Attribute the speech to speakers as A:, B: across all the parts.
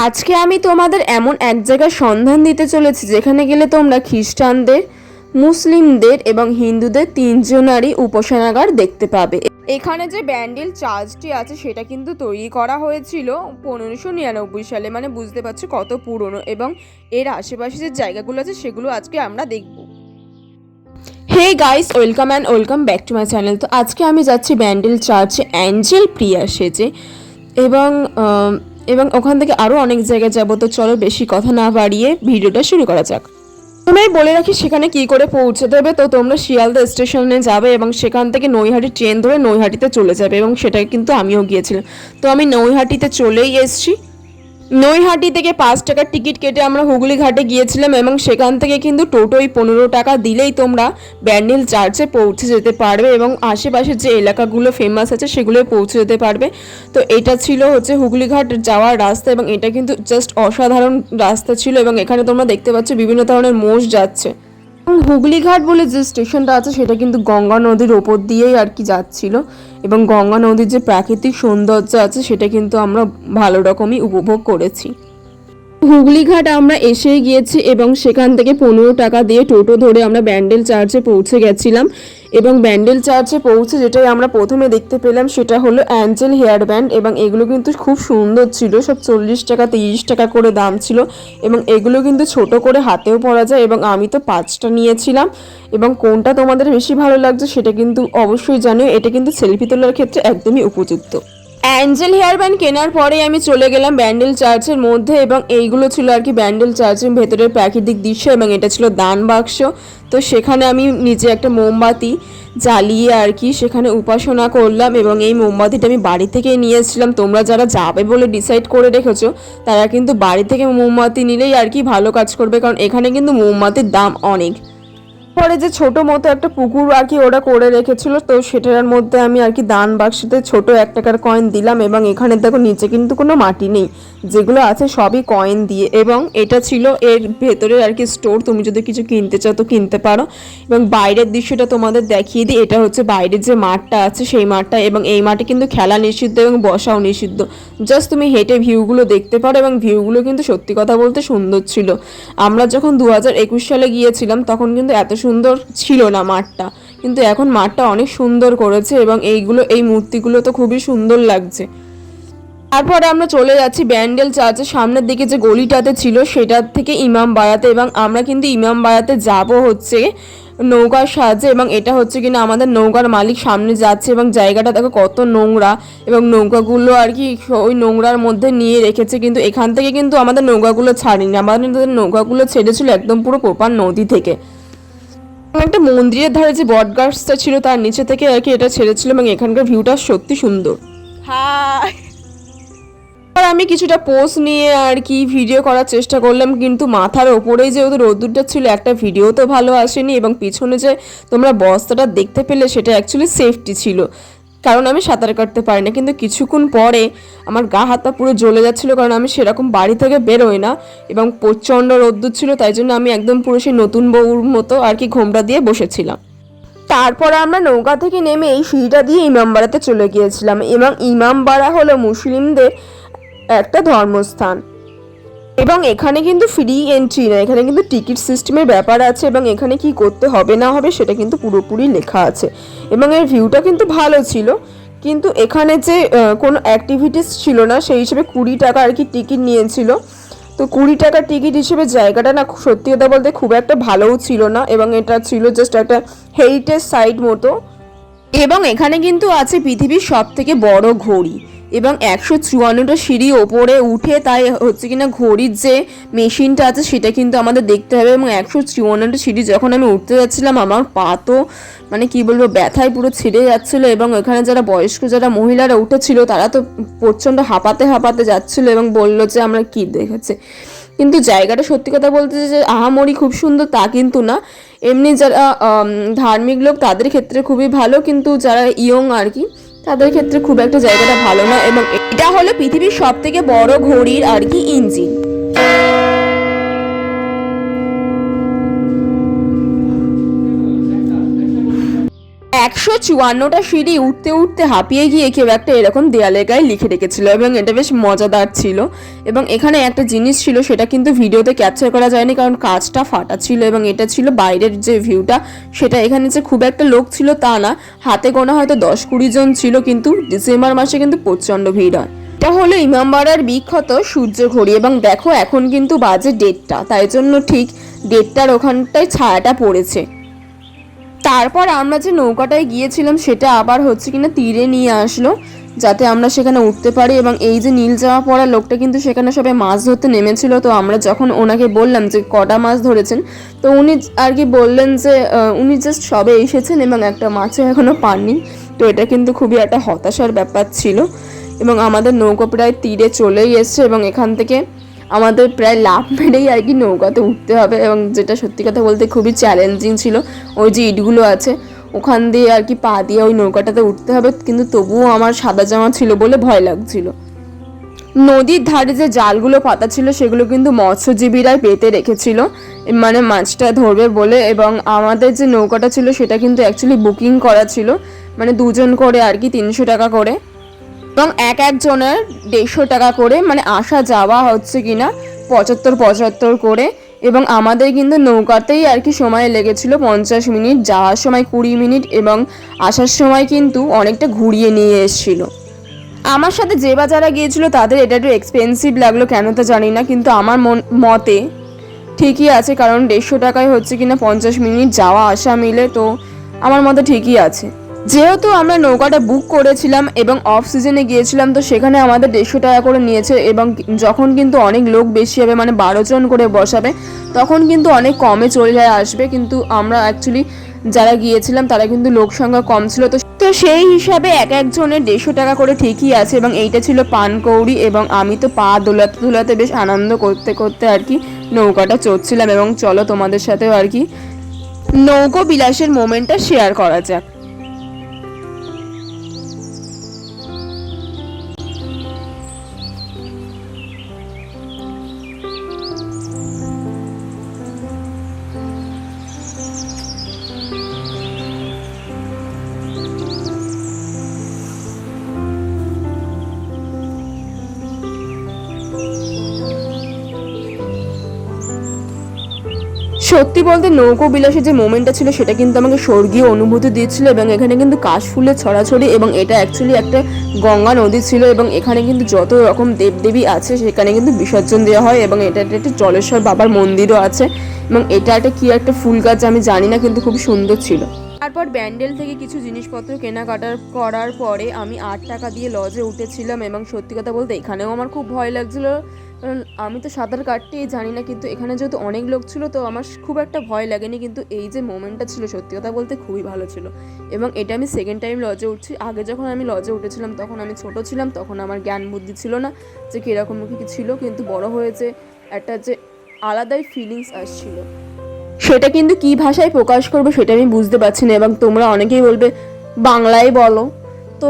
A: আজকে আমি তোমাদের এমন এক জায়গার সন্ধান দিতে চলেছি যেখানে গেলে তোমরা খ্রিস্টানদের, মুসলিমদের এবং হিন্দুদের তিনজনারই উপাসনাগার দেখতে পাবে। এখানে যে ব্যান্ডেল চার্চটি আছে সেটা কিন্তু তৈরি করা হয়েছিল 1599 সালে, মানে বুঝতে পারছো কত পুরনো। এবং এর আশেপাশে যে জায়গাগুলো আছে সেগুলো আজকে আমরা দেখব। Hey guys, welcome and welcome back to my channel. তো আজকে আমি যাচ্ছি ব্যান্ডেল চার্চে অ্যাঞ্জেল প্রিয়া সেজে, এবং এবং ওখান থেকে আরও অনেক জায়গায় যাবো। তো চলো বেশি কথা না বাড়িয়ে ভিডিওটা শুরু করা যাক। আমি বলে রাখি সেখানে কি করে পৌঁছতে হবে। তো তোমরা শিয়ালদা স্টেশনে যাবে এবং সেখান থেকে নৈহাটি ট্রেন ধরে নৈহাটিতে চলে যাবে, এবং সেটাই কিন্তু আমিও গিয়েছিলাম। তো আমি নৈহাটিতে চলেই এসেছি। নৈহাটি থেকে 5 টাকার টিকিট কেটে আমরা হুগলি ঘাটে গিয়েছিলাম, এবং সেখান থেকে কিন্তু টোটোই 15 টাকা দিলেই তোমরা ব্যান্ডেল চার্চে পৌঁছে যেতে পারবে, এবং আশেপাশে যে এলাকাগুলো ফেমাস আছে সেগুলোয় পৌঁছে যেতে পারবে। তো এটা ছিল হচ্ছে হুগলি ঘাট যাওয়ার রাস্তা, এবং এটা কিন্তু জাস্ট অসাধারণ রাস্তা ছিল। এবং এখানে তোমরা দেখতে পাচ্ছ বিভিন্ন ধরনের মোষ যাচ্ছে। হুগলি ঘাট বলে যে স্টেশনটা আছে সেটা কিন্তু গঙ্গা নদীর ওপর দিয়েই আর কি যাচ্ছিল, এবং গঙ্গা নদীর যে প্রাকৃতিক সৌন্দর্য আছে সেটা কিন্তু আমরা ভালো রকমই উপভোগ করেছি। হুগলি ঘাট আমরা এসে গিয়েছি, এবং সেখান থেকে 15 টাকা দিয়ে টোটো ধরে আমরা ব্যান্ডেল চার্চে পৌঁছে গেছিলাম। এবং ব্যান্ডেল চার্চে পৌঁছে যেটাই আমরা প্রথমে দেখতে পেলাম সেটা হলো অ্যাঞ্জেল হেয়ার ব্যান্ড, এবং এগুলো কিন্তু খুব সুন্দর ছিল। সব 40 টাকা 30 টাকা করে দাম ছিল, এবং এগুলো কিন্তু ছোট করে হাতেও পরা যায়। এবং আমি তো 5টা নিয়েছিলাম, এবং কোনটা তোমাদের বেশি ভালো লাগছে সেটা কিন্তু অবশ্যই জানিও। এটা কিন্তু সেলফি তোলার ক্ষেত্রে একদমই উপযুক্ত। অ্যাঞ্জেল হেয়ার ব্যান্ড কেনার পরেই আমি চলে গেলাম ব্যান্ডেল চার্চের মধ্যে, এবং এইগুলো ছিল আর কি ব্যান্ডেল চার্চের ভেতরের প্রাকৃতিক দৃশ্য, এবং এটা ছিল দান বাক্স। তো সেখানে আমি নিজে একটা মোমবাতি জ্বালিয়ে আর কি সেখানে উপাসনা করলাম, এবং এই মোমবাতিটা আমি বাড়ি থেকে নিয়েছিলাম। তোমরা যারা যাবে বলে ডিসাইড করে রেখেছো তারা কিন্তু বাড়ি থেকে মোমবাতি নিলেই আর কি ভালো কাজ করবে, কারণ এখানে কিন্তু মোমবাতির দাম অনেক। পরে যে ছোট মতো একটা পুকুর আর কি ওরা করে রেখেছিল, তো সেটার মধ্যে আমি আর কি দান বাক্সতে ছোট 1 টাকার কয়েন দিলাম। এবং এখানে দেখো নিচে কিন্তু কোনো মাটি নেই, যেগুলো আছে সবই কয়েন দিয়ে। এবং এটা ছিল এর ভেতরে আর কি স্টোর, তুমি যদি কিছু কিনতে চাও তো কিনতে পারো। এবং বাইরের দৃশ্যটা তোমাদের দেখিয়ে দিই। এটা হচ্ছে বাইরের যে মাঠটা আছে সেই মাঠটা, এবং এই মাঠে কিন্তু খেলা নিষিদ্ধ এবং বসাও নিষিদ্ধ। জাস্ট তুমি হেঁটে ভিউগুলো দেখতে পারো, এবং ভিউগুলো কিন্তু সত্যি কথা বলতে সুন্দর ছিল। আমরা যখন 2021 সালে গিয়েছিলাম তখন কিন্তু এত সুন্দর ছিল না মাঠটা, কিন্তু এখন মাঠটা অনেক সুন্দর করেছে, এবং এই মূর্তিগুলো তো খুবই সুন্দর লাগছে। তারপরে আমরা চলে যাচ্ছি ব্যান্ডেল চার্চের সামনের দিকে যে গলিটাতে ছিল সেটার থেকে ইমাম বাড়াতে, এবং আমরা কিন্তু ইমাম বাড়াতে যাব হচ্ছে নৌকার সাহায্যে। এবং এটা হচ্ছে কিনা আমাদের নৌকার মালিক সামনে যাচ্ছে, এবং জায়গাটা দেখো কত নোংরা, এবং নৌকাগুলো আর কি ওই নোংরার মধ্যে নিয়ে রেখেছে। কিন্তু এখান থেকে কিন্তু আমাদের নৌকাগুলো ছাড়েনি, আমাদের নৌকাগুলো ছেড়েছিল একদম পুরো প্রপার নদী থেকে। একটা মন্দিরের ধারে যে বট গাছটা ছিল তার নিচে থেকে আর কি এটা ছেড়েছিল, এবং এখানকার ভিউটা সত্যি সুন্দর। হাই, আর আমি কিছুটা পোজ নিয়ে আর কি ভিডিও করার চেষ্টা করলাম, কিন্তু মাথার ওপরেই যেহেতু রোদ্দুরটা ছিল একটা ভিডিও তো ভালো আসেনি। এবং পিছনে যে তোমরা বস্তাটা দেখতে পেলে সেটা অ্যাকচুয়ালি সেফটি ছিল, কারণ আমি সাঁতার কাটতে পারি না। কিন্তু কিছুক্ষণ পরে আমার গা হাতটা পুরো জ্বলে যাচ্ছিলো, কারণ আমি সেরকম বাড়ি থেকে বেরোই না, এবং প্রচণ্ড রোদ্দুর ছিল, তাই জন্য আমি একদম পুরো সেই নতুন বউর মতো আর কি ঘোমটা দিয়ে বসেছিলাম। তারপর আমরা নৌকা থেকে নেমে এই সিঁড়িটা দিয়ে ইমামবাড়াতে চলে গিয়েছিলাম, এবং ইমামবাড়া হলো মুসলিমদের একটা ধর্মস্থান। এবং এখানে কিন্তু ফ্রি এন্ট্রি না, এখানে কিন্তু টিকিট সিস্টেমের ব্যাপার আছে, এবং এখানে কি করতে হবে না হবে সেটা কিন্তু পুরোপুরি লেখা আছে। এবং এর ভিউটা কিন্তু ভালো ছিল, কিন্তু এখানে যে কোনো অ্যাক্টিভিটিস ছিল না, সেই হিসেবে 20 টাকা আর কি টিকিট নিয়েছিল। তো 20 টাকার টিকিট হিসেবে জায়গাটা না সত্যি কথা বলতে খুব একটা ভালোও ছিল না, এবং এটা ছিল জাস্ট একটা হেরিটেজ সাইট মতো। এবং এখানে কিন্তু আছে পৃথিবীর সব থেকে বড় ঘড়ি, এবং 154টা সিঁড়ি ওপরে উঠে, তাই হচ্ছে কিনা ঘড়ির যে মেশিনটা আছে সেটা কিন্তু আমাদের দেখতে হবে। এবং 154টা সিঁড়ি যখন আমি উঠতে যাচ্ছিলাম আমার পা তো মানে কি বলবো ব্যথায় পুরো ছিঁড়ে যাচ্ছিলো, এবং এখানে যারা বয়স্ক যারা মহিলারা উঠেছিল তারা তো প্রচণ্ড হাঁপাতে হাঁপাতে যাচ্ছিলো, এবং বললো যে আমরা কি দেখেছি। কিন্তু জায়গাটা সত্যি কথা বলতে যে আহামরি খুব সুন্দর তা কিন্তু না, এমনি যারা ধার্মিক লোক তাদের ক্ষেত্রে খুবই ভালো, কিন্তু যারা ইয়ং আর কি তাদের ক্ষেত্রে খুব একটা জায়গাটা ভালো না। এবং এটা হলো পৃথিবীর সব থেকে বড় ঘড়ির আর কি ইঞ্জিন। 154টা সিঁড়ি উঠতে উঠতে হাঁপিয়ে গিয়ে কেউ একটা এরকম দেয়ালের গায়ে লিখে রেখেছিল এবং এটা বেশ মজাদার ছিল। এবং এখানে একটা জিনিস ছিল, সেটা কিন্তু ভিডিওতে ক্যাপচার করা যায়নি কারণ কাঁচটা ফাটা ছিল এবং এটা ছিল বাইরের যে ভিউটা সেটা। এখানে যে খুব একটা লোক ছিল তা না, হাতে গোনা হয়তো 10-20 জন ছিল, কিন্তু ডিসেম্বর মাসে কিন্তু প্রচণ্ড ভিড় হয়। এটা হলো ইমামবাড়ার বিখ্যাত সূর্য ঘড়ি এবং দেখো এখন কিন্তু বাজে 1:30, তাই জন্য ঠিক 1:30টার ওখানটায় ছায়াটা পড়েছে। তারপর আমরা যে নৌকাটায় গিয়েছিলাম সেটা আবার হচ্ছে কিনা তীরে নিয়ে আসলো যাতে আমরা সেখানে উঠতে পারি। এবং এই যে নীল জামা পরা লোকটা কিন্তু সেখানে সবাই মাছ ধরতে নেমেছিল। তো আমরা যখন ওনাকে বললাম যে কটা মাছ ধরেছেন, তো উনি আর কি বললেন যে উনি জাস্ট সবে এসেছেন এবং একটা মাছও এখনও পাননি। তো এটা কিন্তু খুবই একটা হতাশার ব্যাপার ছিল। এবং আমাদের নৌকা প্রায় তীরে চলেই এসছে এবং এখান থেকে আমাদের প্রায় লাফ মেরেই আর কি নৌকাতে উঠতে হবে। এবং যেটা সত্যি কথা বলতে খুবই চ্যালেঞ্জিং ছিল, ওই যে ইটগুলো আছে ওখান দিয়ে আর কি পা দিয়ে ওই নৌকাটাতে উঠতে হবে, কিন্তু তবুও আমার সাদা জামা ছিল বলে ভয় লাগছিল। নদীর ধারে যে জালগুলো পাতা ছিল সেগুলো কিন্তু মৎস্যজীবীরাই পেতে রেখেছিল, মানে মাছটা ধরবে বলে। এবং আমাদের যে নৌকাটা ছিল সেটা কিন্তু অ্যাকচুয়ালি বুকিং করা ছিল, মানে 2 জন করে আর কি 300 টাকা করে এবং একজনের 150 টাকা করে, মানে আসা যাওয়া হচ্ছে কিনা 75 করে। এবং আমাদের কিন্তু নৌকাতেই আর কি সময় লেগেছিল 50 মিনিট, যাওয়ার সময় 20 মিনিট এবং আসার সময় কিন্তু অনেকটা ঘুরিয়ে নিয়ে এসেছিল। আমার সাথে যে বা যারা গিয়েছিল তাদের এটা একটু এক্সপেন্সিভ লাগলো কেন তা জানি না, কিন্তু আমার মতে ঠিকই আছে, কারণ 150 টাকায় হচ্ছে কিনা 50 মিনিট যাওয়া আসা মিলে, তো আমার মতে ঠিকই আছে। যেহেতু আমরা নৌকাটা বুক করেছিলাম এবং অফ সিজনে গিয়েছিলাম, তো সেখানে আমাদের 150 টাকা করে নিয়েছে। এবং যখন কিন্তু অনেক লোক বেশি হবে, মানে 12 জন করে বসাবে, তখন কিন্তু অনেক কমে চলে আসবে। কিন্তু আমরা অ্যাকচুয়ালি যারা গিয়েছিলাম তারা কিন্তু লোক সংখ্যা কম ছিল, তো সেই হিসাবে একজনের 150 টাকা করে ঠিকই আছে। এবং এইটা ছিল পানকৌড়ি এবং আমি তো পা দোলাতে দোলাতে বেশ আনন্দ করতে করতে আর কি নৌকাটা চড়ছিলাম। এবং চলো তোমাদের সাথেও আর কি নৌকো বিলাসের মোমেন্টটা শেয়ার করা যাক। সত্যি বলতে নৌকো বিলাসের যে মোমেন্টটা ছিল সেটা কিন্তু আমাকে স্বর্গীয় অনুভূতি দিচ্ছিল। এবং এখানে কিন্তু কাশফুলের ছড়াছড়ি এবং এটা অ্যাকচুয়ালি একটা গঙ্গা নদী ছিল এবং এখানে কিন্তু যত রকম দেবদেবী আছে সেখানে কিন্তু বিসর্জন দেওয়া হয়। এবং এটা একটা জলেশ্বর বাবার মন্দিরও আছে এবং এটা একটা কি একটা ফুল গাছ আমি জানি না, কিন্তু খুব সুন্দর ছিল। তারপর ব্যান্ডেল থেকে কিছু জিনিসপত্র কেনাকাটা করার পরে আমি 8 টাকা দিয়ে লজে উঠেছিলাম। এবং সত্যি কথা বলতে এখানেও আমার খুব ভয় লাগছিল, কারণ আমি তো সাঁতার কাটতেই জানি না, কিন্তু এখানে যেহেতু অনেক লোক ছিল তো আমার খুব একটা ভয় লাগেনি। কিন্তু এই যে মোমেন্টটা ছিল সত্যি কথা বলতে খুবই ভালো ছিল। এবং এটা আমি সেকেন্ড টাইম লজে উঠছি। আগে যখন আমি লজে উঠেছিলাম তখন আমি ছোট ছিলাম, তখন আমার জ্ঞান বুদ্ধি ছিল না যে কীরকম কী ছিল, কিন্তু বড় হয়েছে একটা যে আলাদাই ফিলিংস আসছিল, সেটা কিন্তু কী ভাষায় প্রকাশ করবো সেটা আমি বুঝতে পারছি না। এবং তোমরা অনেকেই বলবে বাংলায় বলো, তো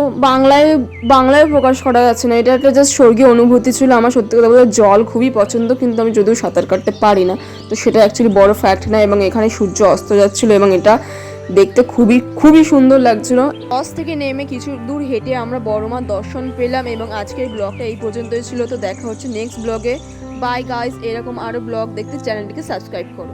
A: বাংলায় প্রকাশ করা যাচ্ছে না। এটা একটা জাস্ট স্বর্গীয় অনুভূতি ছিল আমার। সত্যি কথা বলতে জল খুবই পছন্দ, কিন্তু আমি যদিও সাঁতার কাটতে পারি না, তো সেটা অ্যাকচুয়ালি বড় ফ্যাক্ট না। এবং এখানে সূর্য অস্ত যাচ্ছিলো এবং এটা দেখতে খুবই খুবই সুন্দর লাগছিল। লজ থেকে নেমে কিছু দূর হেঁটে আমরা বড়মার দর্শন পেলাম। এবং আজকের ব্লগটা এই পর্যন্তই ছিল। তো দেখা হচ্ছে নেক্সট ব্লগে। বাই গাইস, এরকম আরও ব্লগ দেখতে চ্যানেলটিকে সাবস্ক্রাইব করো।